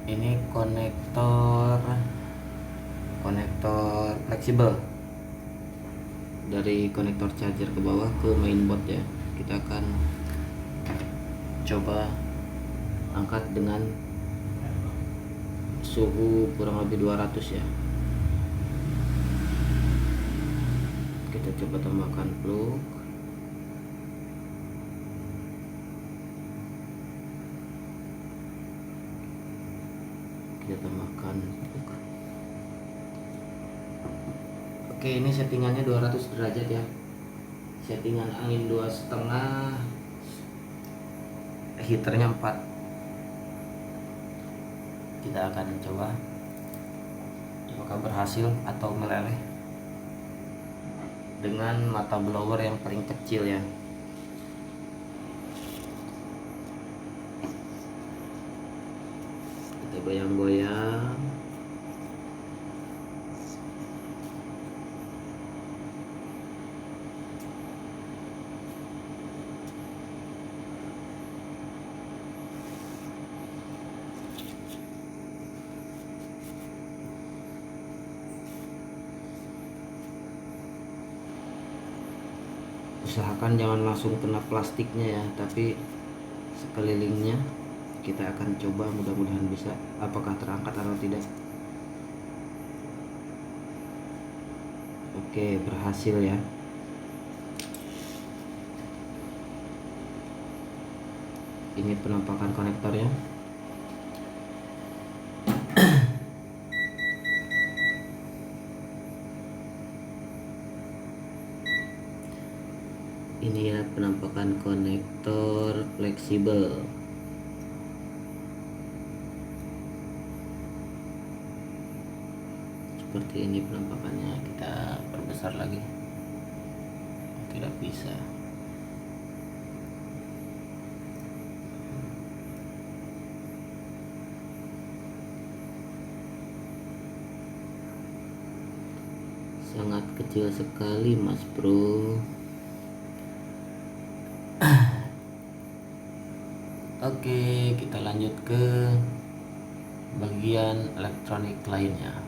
Ini konektor fleksibel dari konektor charger ke bawah ke mainboard ya. Kita akan coba angkat dengan suhu kurang lebih 200 ya. Kita coba tambahkan plug. Kita tambahkan plug. Oke, ini settingannya 200 derajat ya. Settingan angin 2,5, heaternya 4. Kita akan coba apakah berhasil atau meleleh dengan mata blower yang paling kecil ya. Kita goyang-goyang. Usahakan jangan langsung kena plastiknya ya, tapi sekelilingnya. Kita akan coba, mudah-mudahan bisa. Apakah terangkat atau tidak. Oke, berhasil ya. Ini penampakan konektornya. Ini ya penampakan konektor fleksibel. Seperti ini penampakannya. Kita perbesar lagi. Tidak bisa. Sangat kecil sekali, Mas Bro. Oke, kita lanjut ke bagian elektronik lainnya.